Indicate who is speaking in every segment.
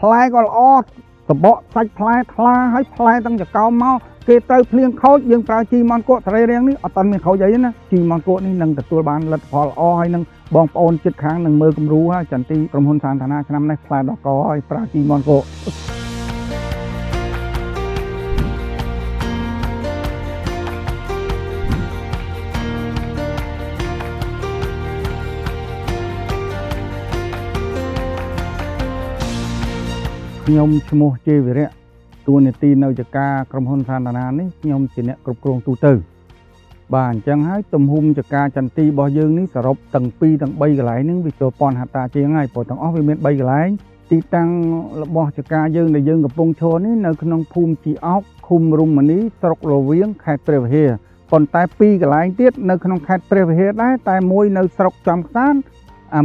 Speaker 1: ផ្លែក៏ល្អសបកសាច់ផ្លែថ្លាហើយផ្លែទាំងចកោមមកគេទៅភ្លៀងខូចយើងប្រើជីម៉ុនគក់សរីរាង្គនេះអត់តាន់មានខូចអីណាជីម៉ុនគក់នេះនឹងទទួលបានលទ្ធផលល្អហើយនឹងបងប្អូនជិតខាងនឹងមើលគំរូហើយចន្ទទីក្រុមហ៊ុនសាធារណៈឆ្នាំនេះផ្លែដកកហើយប្រើជីម៉ុនគក់ខ្ញុំឈ្មោះជេវិរៈតួនាទីនៅចការក្រុមហ៊ុនសាធារណៈនេះខ្ញុំជាអ្នកគ្រប់គ្រងទូទៅបាទអញ្ចឹងហើយទំហំចការចន្ទទីរបស់យើងនេះសរុបទាំង2ទាំង3កន្លែងហ្នឹងវាចូល1000ហិកតាជាងហើយព្រោះទាំងអស់វាមាន3កន្លែងទីតាំងរបស់ចការយើងដែលយើងកំពុងឈរនេះនៅក្នុងភូមិជីអោកឃុំរុំមនីស្រុករវៀងខេត្តព្រះវិហារប៉ុន្តែ2កន្លែងទៀតនៅក្នុងខេត្តព្រះវិហារដែរតែមួយនៅស្រុកចំខ្សាន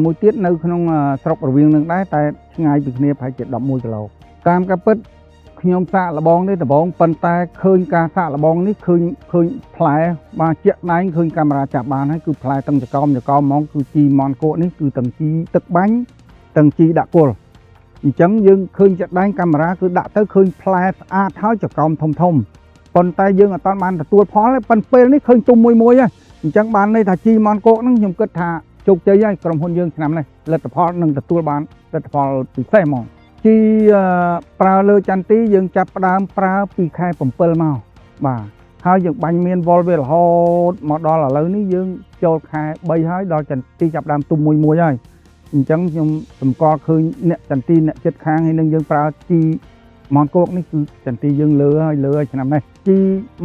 Speaker 1: មួយទៀតនៅក្នុងស្រុករវៀងនឹងដែរតែឆ្ងាយពីគ្នាប្រហែលជា11គីឡូតាមការពិតខ្ញុំសាកល្បងនេះដំបងប៉ុន្តែឃើញការសាកល្បងនេះឃើញផ្លែបាទជាក់ដែងឃើញកាមេរ៉ាចាប់បានហើយគឺផ្លែទាំងចកោមហ្មងគឺជីម៉ុនគក់នេះគឺទាំងជីទឹកបាញ់ទាំងជីដាក់គល់អញ្ចឹងយើងឃើញជាក់ដែងកាមេរ៉ាគឺដាក់ទៅឃើញផ្លែស្អាតហើយចកោមធំប៉ុន្តែយើងអត់បានទទួលផលទេប៉ុន្តែពេលនេះឃើញទុំមួយហើយអញ្ចឹងបានន័យថាជីម៉ុនគក់ហ្នឹងខ្ញុំគិតថាជោគជ័យហើយក្រុមហ៊ុនយើងឆ្នាំនេះលទ្ធផលនឹងទទួលបានលទ្ធផលពិសេសហ្មងជីប្រើលើចន្ទទីយើងចាប់ផ្ដើមប្រើពីខែ7មកបាទហើយយើងបាញ់មានវល់វារហូតមកដល់ឥឡូវនេះយើងចូលខែ3ហើយដល់ចន្ទទីចាប់ផ្ដើមទុំមួយហើយអញ្ចឹងខ្ញុំសម្គាល់ឃើញអ្នកចន្ទទីអ្នកចិត្តខាងហើយនឹងយើងប្រើជីម៉ុនគក់នេះគឺចន្ទទីយើងលើហើយឆ្នាំនេះជី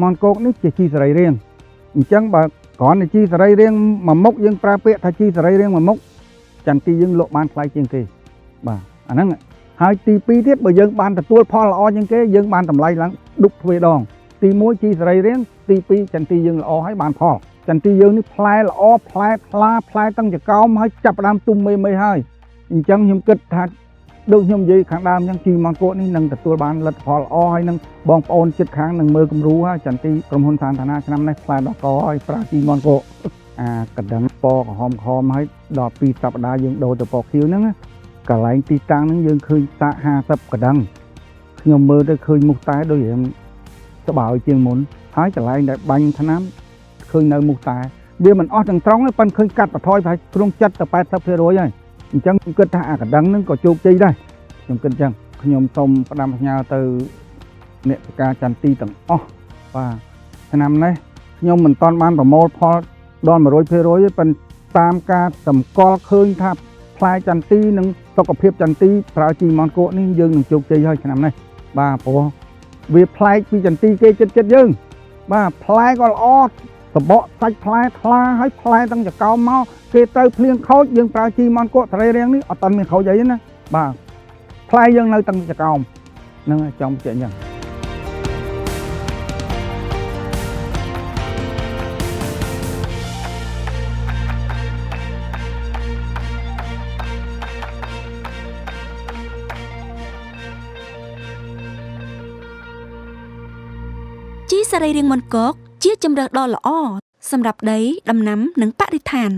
Speaker 1: ម៉ុនគក់នេះជាជីសរីរាង្គអញ្ចឹងបើគ្រាន់តែជីសរីរាង្គមួយមុខយើងប្រើពាក្យថាជីសរីរាង្គមួយមុខចន្ទទីយើងលក់បានថ្លៃជាងគេបាទអាហ្នឹងហើយទី2ទៀតបើយើងបានទទួលផលល្អជាងគេយើងបានតម្លៃឡើងឌុបទ្វេដងទី1ជីសរីរាង្គទី2ចន្ទទីយើងល្អហើយបានផលចន្ទទីយើងនេះផ្លែល្អផ្លែថ្លាផ្លែទាំងចកោមហើយចាប់ផ្ដើមទុំមេហើយអញ្ចឹងខ្ញុំគិតថាដូចខ្ញុំនិយាយខាងដើមអញ្ចឹងជីម៉ុនគក់នេះនឹងទទួលបានលទ្ធផលល្អហើយនឹងបងប្អូនជិតខាងនឹងមើលគំរូហើយចន្ទទីក្រុមហ៊ុនសាធារណៈឆ្នាំនេះផ្លែដកកហើយប្រើជីម៉ុនគក់កណ្ដឹងពណ៌ក្រហមហើយដល់2សប្តាហ៍យើងដូរទៅពណ៌ខៀវហ្នឹងកន្លែងទីតាំងហ្នឹងយើងឃើញតា50កណ្ដឹងខ្ញុំមើលទៅឃើញមុខតែដូចរៀងស្បើយជាងមុនហើយកន្លែងដែលបាញ់ថ្នាំឃើញនៅមុខតែវាមិនអស់ទាំងត្រង់ទេប៉ុន្តែឃើញកាត់បន្ថយប្រហែលក្នុង70ទៅ80%ហើយអញ្ចឹងខ្ញុំគិតថាអាកណ្ដឹងហ្នឹងក៏ជោគជ័យដែរខ្ញុំគិតអញ្ចឹងខ្ញុំសូមផ្ដាំផ្ញើទៅអ្នកចការចន្ទទីទាំងអស់បាទឆ្នាំនេះខ្ញុំមិនទាន់បានប្រមូលផលដល់ 100% ទេប៉ុន្តែតាមការសម្គាល់ឃើញថាផ្លែចន្ទទីនិងសុខភាពចន្ទទីប្រើជីម៉ុនគក់នេះយើងនឹងជោគជ័យហើយឆ្នាំនេះបាទព្រោះវាប្លែកពីចន្ទទីគេចិត្តយើងបាទផ្លែក៏ល្អសបកសាច់ផ្លែថ្លាហើយផ្លែទាំងចកោមមកគេទៅភ្លៀងខូចយើងប្រើជីម៉ុនគក់សរីរាង្គនេះអត់តាន់មានខូចអីណាបាទផ្លែយើងនៅទាំងចកោមហ្នឹងចង់បញ្ជាក់អញ្ចឹង
Speaker 2: ជីសរីរាង្គម៉ុនគក់ជាជម្រើសដ៏ល្អសម្រាប់ដីដំណាំនិងបរិស្ថាន